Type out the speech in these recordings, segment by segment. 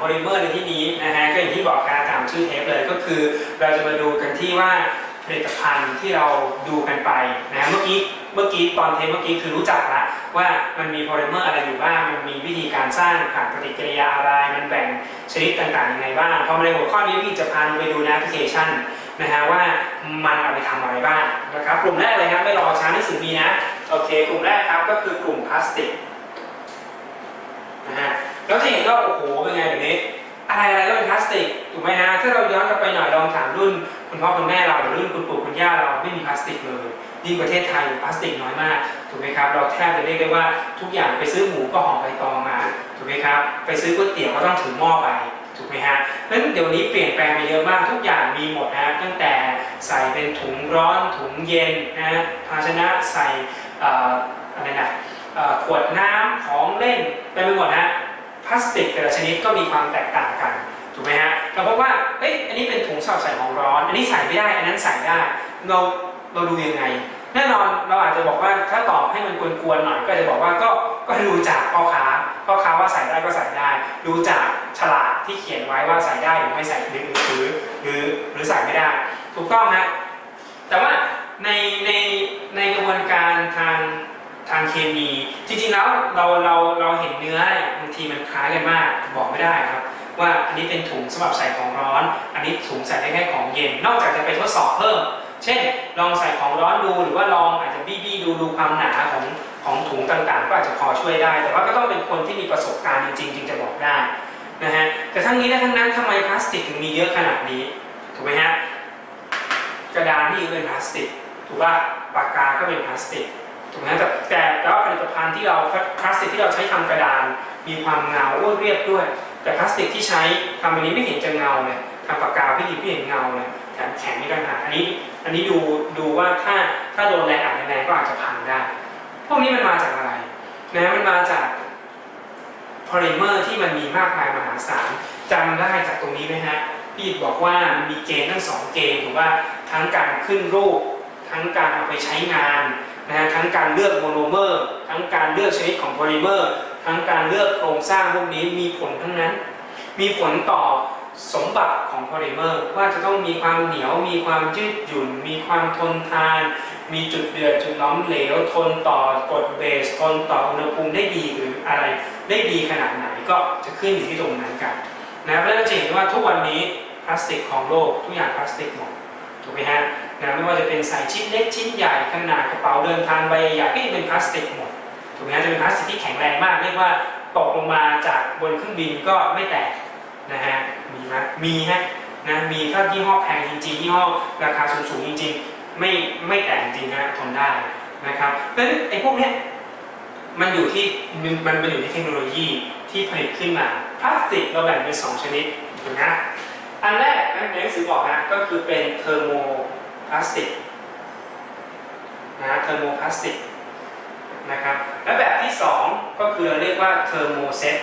โพลิเมอร์ในที่นี้นะฮะก็อย่างที่บอกการตามชื่อเทปเลยก็คือเราจะมาดูกันที่ว่าผลิตภัณฑ์ที่เราดูกันไปนะเมื่อกี้ตอนเทปเมื่อกี้คือรู้จักแล้วว่ามันมีโพลิเมอร์อะไรอยู่บ้างมันมีวิธีการสร้างผ่านปฏิกิริยาอะไรมันแบ่งชนิดต่างๆยังไงบ้างพอมาในหัวข้อนี้พี่จะพาไปดูในแอปพลิเคชันนะฮะว่ามันเอาไปทำอะไรบ้างนะครับกลุ่มแรกเลยครับไม่รอช้าหนังสือมีนะโอเคกลุ่มแรกครับก็คือกลุ่มพลาสติกนะฮะแล้วจะเห็นว่าโอ้โหเป็นไงแบบนี้อะไรก็เป็นพลาสติกถูกไหมฮะถ้าเราย้อนกลับไปหน่อยลองถามรุ่นคุณพ่อคุณแม่เราหรือรุ่นคุณปู่คุณย่าเราไม่มีพลาสติกเลยยิ่งประเทศไทยพลาสติกน้อยมากถูกไหมครับเราแทบจะเรียกได้ว่าทุกอย่างไปซื้อหมูก็ห่อใบตองมาถูกไหมครับไปซื้อก๋วยเตี๋ยวก็ต้องถือหม้อไปถูกไหมฮะเพราะฉะนั้นเดี๋ยวนี้เปลี่ยนแปลงไปเยอะมากทุกอย่างมีหมดนะตั้งแต่ใส่เป็นถุงร้อนถุงเย็นนะภาชนะใส่อะไรนะขวดน้ำของเล่นเต็มไปหมดนะพลาสติกแต่ละชนิดก็มีความแตกต่างกันถูกไหมฮะเราพบว่าเฮ้ยอันนี้เป็นถุงสำหรับใส่ของร้อนอันนี้ใส่ไม่ได้อันนั้นใส่ได้เราดูยังไงแน่นอนเราอาจจะบอกว่าถ้าตอบให้มันกวนๆหน่อยก็จะบอกว่าก็ดูจากพ่อค้าว่าใส่ได้ก็ใส่ได้ดูจากฉลากที่เขียนไว้ว่าใส่ได้หรือไม่ใส่หรือใส่ไม่ได้ถูกต้องนะแต่ว่าในกระบวนการทางเคมีจริงๆแล้วเราเห็นเนื้อบางทีมันคล้ายกันมากบอกไม่ได้ครับว่าอันนี้เป็นถุงสำหรับใส่ของร้อนอันนี้ถุงใส่ได้แค่ของเย็นนอกจากจะไปทดสอบเพิ่มเช่นลองใส่ของร้อนดูหรือว่าลองอาจจะบี้ดูความหนาของถุงต่างๆก็อาจจะพอช่วยได้แต่ว่าก็ต้องเป็นคนที่มีประสบการณ์จริงๆจึงจะบอกได้นะฮะแต่ทั้งนี้และทั้งนั้นทำไมพลาสติกถึงมีเยอะขนาดนี้ถูกไหมฮะกระดานที่เป็นพลาสติกถูกป่ะปากกาก็เป็นพลาสติกถูกไหมแต่แล้วผลิตภัณฑ์ที่เราพลาสติกที่เราใช้ทำกระดานมีความเงาเรียบด้วยแต่พลาสติกที่ใช้ทำอันนี้ไม่เห็นจะเงาเลยทำปากกาพี่เห็นเงาเลยแถมแข็งไม่ต่างหากอันนี้ดูว่าถ้าโดนแรงอัดแรงก็อาจจะพังได้พวกนี้มันมาจากอะไรนะมันมาจากโพลิเมอร์ที่มันมีมากมายมหาศาลจำได้จากตรงนี้ไหมฮะพี่บอกว่ามีเกณฑ์ทั้ง2เกณฑ์ถูกว่าทั้งการขึ้นรูปทั้งการเอาไปใช้งานนะฮะทั้งการเลือกโมโนเมอร์ทั้งการเลือกชนิดของโพลิเมอร์ทั้งการเลือกโครงสร้างพวกนี้มีผลทั้งนั้นมีผลต่อสมบัติของโพลิเมอร์ว่าจะต้องมีความเหนียวมีความยืดหยุ่นมีความทนทานมีจุดเดือดจุดล้อมเหลวทนต่อกรดเบสทนต่ออุณหภูมิได้ดีหรืออะไรได้ดีขนาดไหนก็จะขึ้นอยู่ที่ตรงนั้นกันนะเพราะฉะนั้นจะเห็นว่าทุกวันนี้พลาสติกของโลกทุกอย่างพลาสติกหมดถูกไหมฮะนะไม่ว่าจะเป็นใส่ชิ้นเล็กชิ้นใหญ่ขนาดกระเป๋าเดินทางใบใหญ่ก็เป็นพลาสติกหมดถูกไหมฮะจะเป็นพลาสติกที่แข็งแรงมากเรียกว่าตกลงมาจากบนเครื่องบินก็ไม่แตกนะฮะมีไหมมีฮะนะมีถ้ายี่ห้อแพงจริงๆยี่ห้อราคาสูงๆจริงๆไม่แตกจริงนะทนได้นะครับเพราะฉะนั้นไอ้พวกเนี้ยมันอยู่ที่เทคโนโลยีที่ผลิตขึ้นมาพลาสติกเราแบ่งเป็น2ชนิดถูกไหมอันแรกในหนังสือบอกนะก็คือเป็นเทอร์โมพลาสติกนะเทอร์โมพลาสติกนะครับและแบบที่2ก็คือเราเรียกว่าเทอร์โมเซต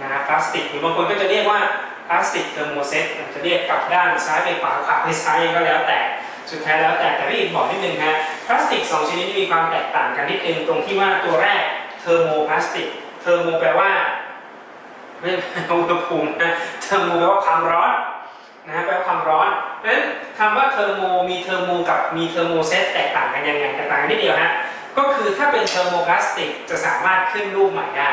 นะพลาสติกหรือบางคนก็จะเรียกว่าพลาสติกเทอร์โมเซตจะเรียกกลับด้านซ้ายไปขวาขวาไปซ้ายก็แล้วแต่สุดท้ายแล้วแต่พี่อินบอกนิดนึงฮะพลาสติก2ชนิดนี้มีความแตกต่างกันนิดนึงตรงที่ว่าตัวแรกเทอร์โมพลาสติกเทอร์โมแปลว่าไม่ใช่อุณหภูมินะเทอร์โมแปลว่าความร้อนนะแปลว่าความร้อนเพราะฉะนั้นคำว่าเทอร์โมมีเทอร์โมกับมีเทอร์โมเซตแตกต่างกันยังไงแตกต่างกันนิดเดียวฮะก็คือถ้าเป็นเทอร์โมพลาสติกจะสามารถขึ้นรูปใหม่ได้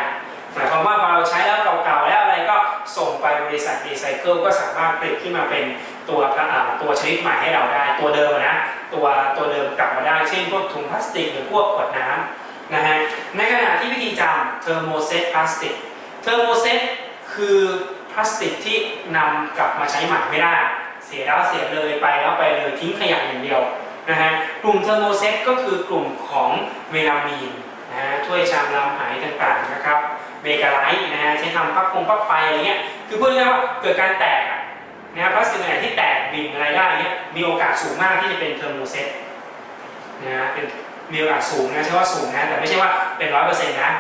หมายความว่าพอเราใช้แล้วเก่าๆแล้วอะไรก็ส่งไปบริษัทรีไซเคิลก็สามารถผลิตขึ้นมาเป็นตัวชนิดใหม่ให้เราได้ตัวเดิมนะตัวเดิมกลับมาได้เช่นพวกถุงพลาสติกหรือพวกขวดน้ำนะฮะในขณะที่วิธีจำเทอร์โมเซตพลาสติกเทอร์โมเซตคือพลาสติกที่นำกลับมาใช้ใหม่ไม่ได้เสียแล้วเสียเลยไปแล้วไปเลยทิ้งขยะอย่างเดียวนะฮะกลุ่มเทอร์โมเซตก็คือกลุ่มของเมลามีนนะฮะถ้วยชามลำไหต่างๆนะครับเบเกอร์ไลท์นะฮะใช้ทำปลั๊กไฟอะไรเงี้ยคือพูดง่ายๆว่าเกิดการแตกนะพลาสติกอะไรที่แตกบิ่นอะไรได้เงี้ยมีโอกาสสูงมากที่จะเป็นเทอร์โมเซตนะเป็นมีโอกาสสูงนะใช่ว่าสูงนะแต่ไม่ใช่ว่าเป็น 100% นะ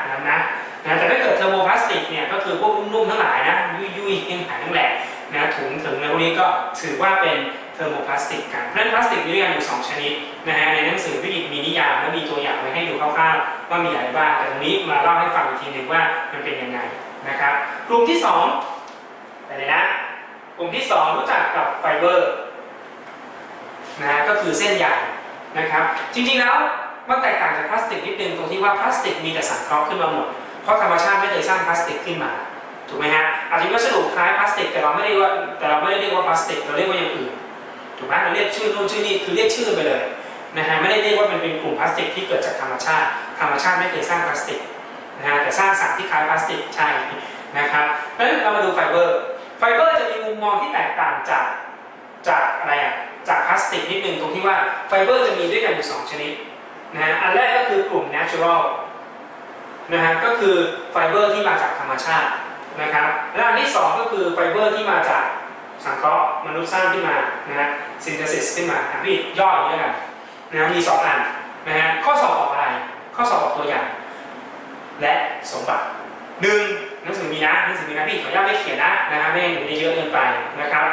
แต่ถ้าเกิดเทอร์โมพลาสติกเนี่ยก็คือพวกนุ่มๆทั้งหลายนะยุ่ยๆทั้งหลายทั้งแหล่นะถุงถึงในพวกนี้ก็ถือว่าเป็นเทอร์โมพลาสติกกันเพราะฉะนั้นพลาสติกมีด้วยกันอยู่2ชนิดนะฮะในหนังสือวิทย์มีนิยามและมีตัวอย่างไว้ให้ดูคร่าวๆว่ามีอะไรบ้างแต่ตรงนี้มาเล่าให้ฟังอีกทีหนึ่งว่ามันเป็นยังไง นะครับกลุ่มที่2ไปเลยนะกลุ่มที่2รู้จักกับไฟเบอร์นะก็คือเส้นใยนะครับจริงๆแล้วมันแตกต่างจากพลาสติกนิดนึงตรงที่ว่าพลาสติกมีแต่สังเคราะห์ขึ้นมาหมดเพราะธรรมชาติไม่เคยสร้างพลาสติกขึ้นมาถูกไหมฮะอาจจะมีวัสดุคล้ายพลาสติกแต่เราไม่ได้เรียกว่าพลาสติกเราเรียกว่าอย่างอื่นถูกไหมเราเรียกชื่อนู่นชื่อนี่คือเรียกชื่อไปเลยนะฮะไม่ได้เรียกว่ามันเป็นกลุ่มพลาสติกที่เกิดจากธรรมชาติไม่เคยสร้างพลาสติกนะฮะแต่สร้างสารที่คล้ายพลาสติกใช่นะครับเพราะฉะนั้นเรามาดูไฟเบอร์จะมีมุมมองที่แตกต่างจากอะไรอ่ะจากพลาสติกนิดนึงตรงที่ว่าไฟเบอร์จะมีด้วยกันอยู่2ชนิดนะฮะอันแรกก็คือกลุ่ม natural นะฮะก็คือไฟเบอร์ที่มาจากธรรมชาตินะครับและอันที่2ก็คือไฟเบอร์ที่มาจากสังเคราะห์มนุษย์สร้างขึ้นมานะฮะ synthesis ขึ้นมาพี่ย่ออย่างนี้แล้วกันนะมี2อันนะฮะข้อสอบออกอะไรข้อสอบออกตัวอย่างและสมบัติ1หนังสือมีนะพี่ขออนุญาตไม่เขียนนะฮะไม่ให้หนูได้เยอะเกินไปนะครับ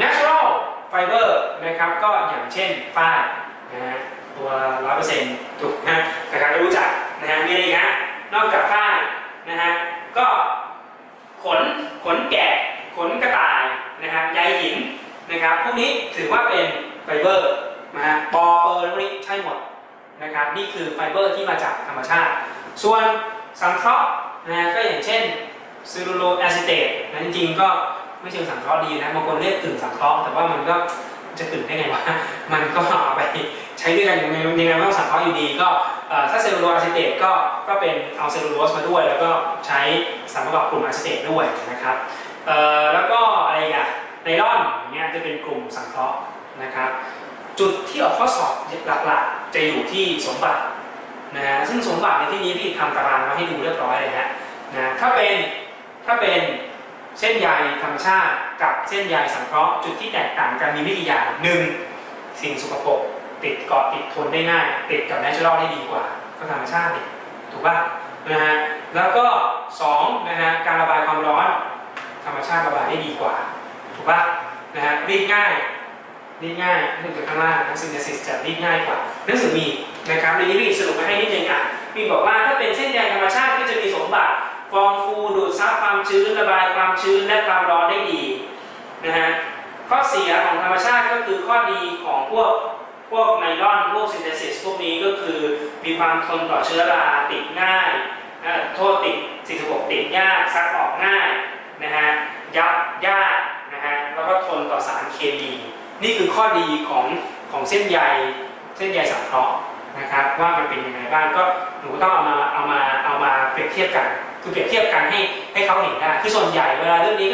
natural fiber นะครับก็อย่างเช่นฝ้ายนะฮะตัว 100% ถูกนะใครๆก็รู้จักนะฮะมีอะไรนะนอกจากฝ้ายนะฮะก็ขนแกะขนกระต่ายนะฮะใยหินนะครับพวกนี้ถือว่าเป็นไฟเบอร์นะฮะปอเปอร์พวกนี้ใช่หมดนะครับนี่คือไฟเบอร์ที่มาจากธรรมชาติส่วนสังเคราะห์นะฮะก็อย่างเช่นซิลลูโลอะซิเตตนะจริงๆก็ไม่เชิงสังเคราะห์ดีนะบางคนเรียกกึ่งสังเคราะห์แต่ว่ามันก็จะกึ่งได้ไงวะมันก็เอาไปใช้ด้วยกันยังไงไม่ต้องสังเคราะห์อยู่ดีก็ถ้าเซลลูโลอะซิเตตก็เป็นเอาเซลลูโลสมาด้วยแล้วก็ใช้สารประกอบกลุ่มอะซิเตตด้วยนะครับแล้วก็อะไรอ่ะไนลอนอย่างเงี้ยจะเป็นกลุ่มสังเคราะห์นะครับจุดที่ออกข้อสอบหลักๆจะอยู่ที่สมบัตินะฮะซึ่งสมบัติในที่นี้พี่ทำตารางมาให้ดูเรียบร้อยเลยนะถ้าเป็นเส้นใยธรรมชาติกับเส้นใยสังเคราะห์จุดที่แตกต่างกันมีไม่กี่อย่าง1สิ่งสกปรกติดเกาะติดทนได้ง่ายติดกับเนเชอรัลได้ดีกว่าก็ธรรมชาติดิถูกป่ะนะฮะแล้วก็2นะฮะการระบายความร้อนธรรมชาติระบายได้ดีกว่าถูกป่ะนะฮะรีดง่ายเรื่องจากข้างล่างทั้งซินเทซิสจะรีดง่ายกว่าหนังสือมีนะครับในนี้พี่สรุปมาให้นิดนึงพี่บอกว่าถ้าเป็นเส้นใยธรรมชาติก็จะมีสมบัติฟองฟูดูดซับความชื้นระบายความชื้นและความร้อนได้ดีนะฮะข้อเสียของธรรมชาติก็คือข้อดีของพวกไนลอนพวกซินเทซิสพวกนี้ก็คือมีความทนต่อเชื้อราติดง่ายติดสิ่งสกปรกติดยากซักออกง่ายนะฮะยับยากนะฮะแล้วก็ทนต่อสารเคมีนี่คือข้อดีของเส้นใยสังเคราะห์นะครับว่ามันเป็นยังไงบ้างก็หนูต้องเอามาเปรียบเทียบกันคือเปรียบเทียบกันให้เขาเห็นได้คือส่วนใหญ่เวลาเรื่องนี้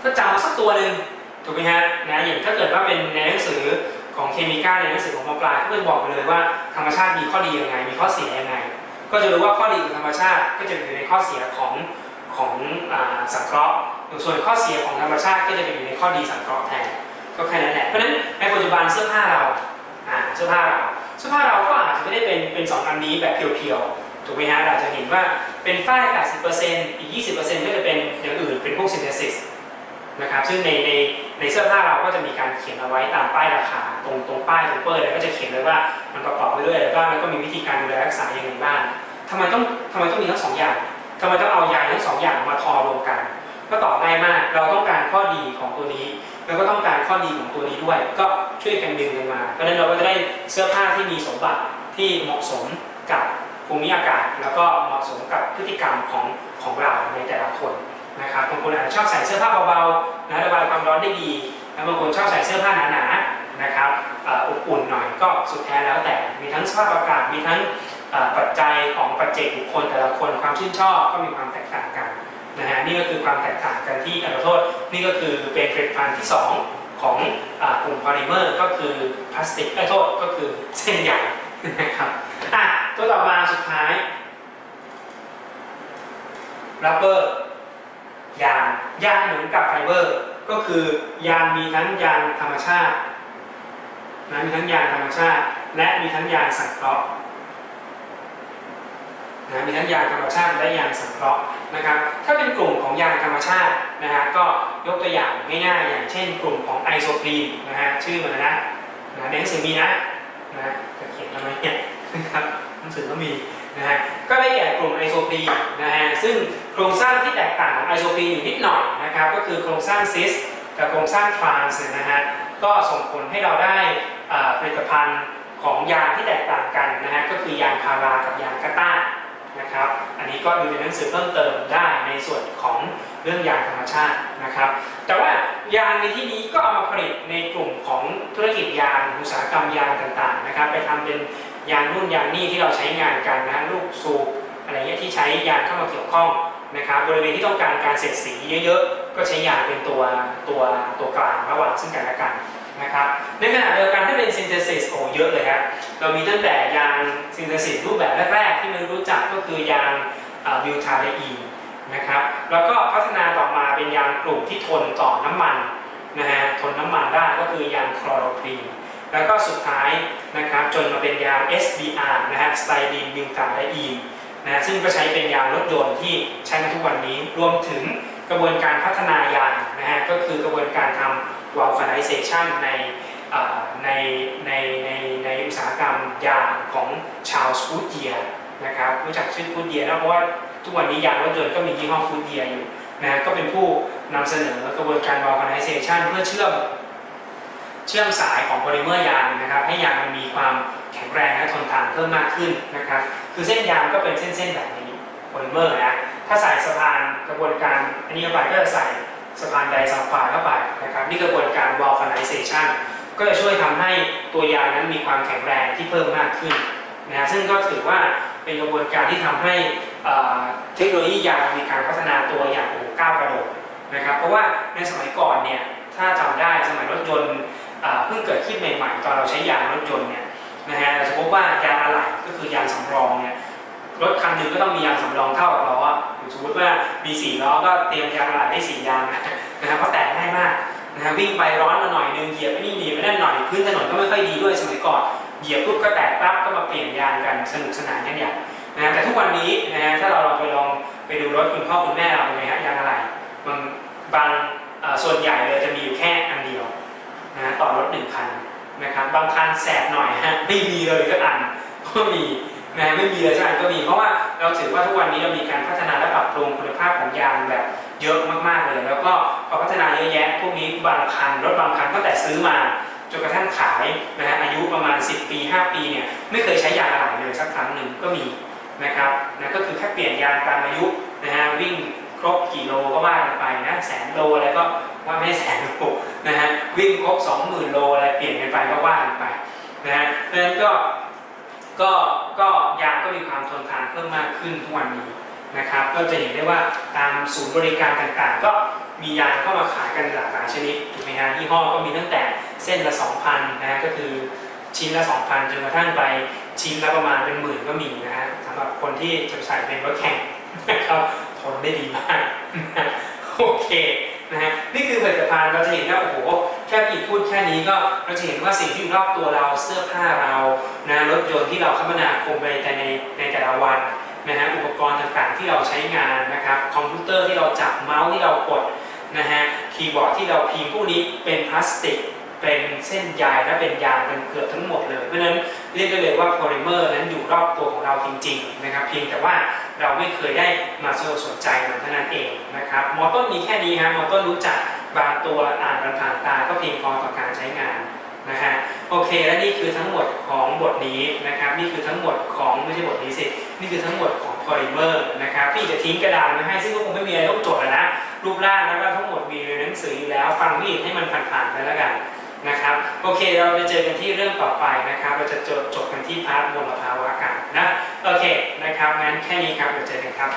ก็จำสักตัวหนึ่งถูกไหมฮะนะอย่างถ้าเกิดว่าเป็นในหนังสือของเคมีในหนังสือของม.ปลายก็จะบอกไปเลยว่าธรรมชาติมีข้อดียังไงมีข้อเสียยังไงก็จะรู้ว่าข้อดีของธรรมชาติก็จะอยู่ในข้อเสียของสังเคราะห์ส่วนข้อเสียของธรรมชาติก็จะอยู่ในข้อดีสังเคราะห์แทนก็แค่นั้นแหละเพราะฉะนั้นในปัจจุบันเสื้อผ้าเราก็อาจจะไม่ได้เป็น2อันนี้แบบเพียวๆถูกไหมฮะอาจจะเห็นว่าเป็นฝ้าย 80% อีก 20% ก็จะเป็นอย่างอื่นเป็นพวกซินเทซิสนะครับซึ่งในเสื้อผ้าเราก็จะมีการเขียนเอาไว้ตามป้ายราคาตรงป้ายตรงเปอร์เลยก็จะเขียนเลยว่ามันประกอบไปด้วยอะไรบ้างแล้วก็มีวิธีการดูแลรักษาอย่างไรบ้างทำไมต้องมีทั้ง2อย่างทำไมต้องเอาใยทั้ง2อย่างมาทอรวมกันก็ตอบง่ายมากเราต้องการข้อดีของตัวนี้แล้วก็ต้องการข้อดีของตัวนี้ด้วยก็ช่วยกันดึงกันมาเพราะฉะนั้นเราก็จะได้เสื้อผ้าที่มีสมบัติที่เหมาะสมกับภูมิอากาศแล้วก็เหมาะสมกับพฤติกรรมของเราในแต่ละคนนะครับบางคนอาจจะชอบใส่เสื้อผ้าเบาๆนะระบายความร้อนได้ดีแล้วบางคนชอบใส่เสื้อผ้าหนาๆนะครับอบอุ่นหน่อยก็สุดแท้แล้วแต่มีทั้งสภาพอากาศมีทั้งปัจจัยของปัจเจกบุคคลแต่ละคนความชื่นชอบก็มีความแตกต่างกันนะฮะนี่ก็คือความแตกต่างกันที่ขอโทษนี่ก็คือเป็นผลิตภัณฑ์ที่2ของกลุ่มพอลิเมอร์ก็คือพลาสติกก็คือเส้นใยนะครับตัวต่อมาสุดท้ายรับเบอร์ยางเหมือนกับไฟเบอร์ก็คือยางมีทั้งยางธรรมชาตินะมีทั้งยางธรรมชาติและมีทั้งยางสังเคราะห์นะมีทั้งยางธรรมชาติและยางสังเคราะห์นะครับถ้าเป็นกลุ่มของยางธรรมชาตินะฮะก็ยกตัวอย่างง่ายๆอย่างเช่นกลุ่มของไอโซพรีนนะฮะชื่อมันในหนังสือมีนะจะเขียนทำไมเนี่ยนะครับหนังสือก็มี นะฮะก็ได้แก่กลุ่มไอโซพรีนนะฮะซึ่งโครงสร้างที่แตกต่างของไอโซพรีนอยู่นิดหน่อยนะครับก็คือโครงสร้างซิสกับโครงสร้างทรานส์นะฮะก็ส่งผลให้เราได้ผลิตภัณฑ์ของยางที่แตกต่างกันนะฮะก็คือยางพารากับยางกาต้านะครับอันนี้ก็ดูในหนังสือเพิ่มเติมได้ในส่วนของเรื่องยางธรรมชาตินะครับแต่ว่ายางในที่นี้ก็เอามาผลิตในกลุ่มของธุรกิจยางอุตสาหกรรมยางต่างๆนะครับไปทำเป็นยางนู่นยางนี่ที่เราใช้งานกันนะลูกสูบอะไรเงี้ยที่ใช้ยางเข้ามาเกี่ยวข้องนะครับบริเวณที่ต้องการการเสียดสีเยอะๆก็ใช้ยางเป็นตัวกลางระหว่างซึ่งกันและกันนะครับในขณะเดียวกันถ้าเป็นซินเทซิสโอ้เยอะเลยครับเรามีตั้งแต่ยางซินเทซิสรูปแบบแรกๆที่เรารู้จักก็คือยางบิวทาไดอีนนะครับแล้วก็พัฒนาต่อมาเป็นยางกลุ่มที่ทนต่อน้ำมันนะฮะทนน้ำมันได้ก็คือยางคลอโรพลีนแล้วก็สุดท้ายนะครับจนมาเป็นยาง SBR นะฮะสไตรีนบิวทาไดอีนนะซึ่งก็ใช้เป็นยางรถยนต์ที่ใช้ในทุกวันนี้รวมถึงกระบวนการพัฒนายางนะฮะก็คือกระบวนการทำvulcanization ในอุตสาหกรรมยางของชาร์ลส์กูดเยียร์นะครับรู้จักชื่อกูดเยียร์นะเพราะว่าทุกวันนี้ยางรถยนต์ก็มียี่ห้อกูดเยียร์อยู่นะก็เป็นผู้นำเสนอกระบวนการ vulcanization เพื่อเชื่อมสายของโพลิเมอร์ยางนะครับให้ยางมันมีความแข็งแรงและทนทานเพิ่มมากขึ้นนะครับคือเส้นยางก็เป็นเส้นแบบนี้โพลิเมอร์นะถ้าใส่สะพานกระบวนการอันนี้เข้าไปก็จะใส่สะพานไดซัลไฟด์เข้าไปนะครับนี่กระบวนการ vulcanization ก็จะช่วยทำให้ตัวยางนั้นมีความแข็งแรงที่เพิ่มมากขึ้นนะซึ่งก็ถือว่าเป็นกระบวนการที่ทำให้เทคโนโลยียางมีการพัฒนาตัวอย่างก้าวกระโดดนะครับเพราะว่าในสมัยก่อนเนี่ยถ้าจำได้สมัยรถยนต์เพิ่งเกิดขึ้นใหม่ๆตอนเราใช้ยางรถยนต์เนี่ยนะฮะเราจะพบว่ายางอะไหล่ก็คือยางสำรองเนี่ยรถคันหนึ่งก็ต้องมียางสำรองเท่ากับล้อสมมติว่ามี4ล้อก็เตรียมยางอะไหล่ได้4ยางนะครับเพราะแตกง่ายมากนะฮะวิ่งไปร้อนมาหน่อยนึงเหยียบไปนี่หนีไปนั่นหน่อยพื้นถนนก็ไม่ค่อยดีด้วยสมัยก่อนเหยียบปุ๊บก็แตกปั๊บก็มาเปลี่ยนยางกันสนุกสนานกันอย่างนะแต่ทุกวันนี้นะฮะถ้าเราลองไปดูรถคุณพ่อคุณแม่เราเป็นไงฮะยางอะไหล่บางส่วนใหญ่เลยจะมีอยู่แค่อันเดียวนะต่อรถ1คันนะครับบางคันแสบหน่อยฮะไม่มีเลยสักอันก็มีนะไม่มีเลยสักอันก็มีเพราะว่าเราถือว่าทุกวันนี้เรามีการพัฒนาและปรับปรุงคุณภาพของยางแบบเยอะมากๆเลยแล้วก็พอพัฒนาเยอะแยะพวกนี้บางคันรถบางคันตั้งแต่ซื้อมาจนกระทั่งขายนะฮะอายุประมาณ10 ปี 5 ปีเนี่ยไม่เคยใช้ยางอะไหล่เลยสักครั้งหนึ่งก็มีนะครับนะก็คือแค่เปลี่ยนยางตามอายุนะฮะวิ่งครบกี่โลก็ว่ากันไปนะ100,000 โลอะไรก็ว่าไม่100,000 โลนะฮะวิ่งครบ 20,000 โลอะไรเปลี่ยนกันไปก็ว่ากันไปนะฮะเพราะฉะนั้นก็ยางก็มีความทนทานเพิ่มมากขึ้นทุกวันนี้นะครับก็จะเห็นได้ว่าตามศูนย์บริการต่างๆก็มียางเข้ามาขายกันหลากหลายชนิดถูกไหมฮะยี่ห้อก็มีตั้งแต่เส้นละ 2,000 นะฮะก็คือชิ้นละ 2,000 จนกระทั่งไปชิ้นละประมาณเป็นหมื่นก็มีนะฮะสำหรับคนที่จะใส่เป็นรถแข่งนะครับทนได้ดีมากโอเคนะฮะนี่คือผลิตภัณฑ์เราจะเห็นว่าโอ้โหแค่พี่พูดแค่นี้ก็เราจะเห็นว่าสิ่งที่อยู่รอบตัวเราเสื้อผ้าเรานะรถยนต์ที่เราคมนาคมไปในแต่ละวันนะฮะอุปกรณ์ต่างๆที่เราใช้งานนะครับคอมพิวเตอร์ที่เราจับเมาส์ที่เรากดนะฮะคีย์บอร์ดที่เราพิมพ์พวกนี้เป็นพลาสติกเป็นเส้นใยและเป็นยางเป็นเกือบทั้งหมดเลยเพราะฉะนั้นเรียกได้เลยว่าโพลิเมอร์นั้นอยู่รอบตัวของเราจริงๆนะครับเพียงแต่ว่าเราไม่เคยได้มาสนใจมันเท่านั้นเองนะครับมอต้นมีแค่นี้ครับมอต้นรู้จักบางตัวอ่านผ่านตาก็เพียงพอต่อการใช้งานนะฮะโอเคและนี่คือทั้งหมดของบทนี้นะครับนี่คือทั้งหมดของไม่ใช่บทนี้สินี่คือทั้งหมดของโพลิเมอร์นะครับพี่จะทิ้งกระดาษไว้ให้ซึ่งก็คงไม่มีอะไรต้องจดนะรูปร่างแล้วก็ทั้งหมดมีในหนังสืออยู่แล้วฟังพี่ให้มันผ่านๆไปแล้วกันนะครับโอเคเราจะเจอกันที่เรื่องต่อไปนะครับเราจะจบกันที่พาร์ทมลภาวะกันนะโอเคนะครับงั้นแค่นี้ครับเดี๋ยวเจอกันครับ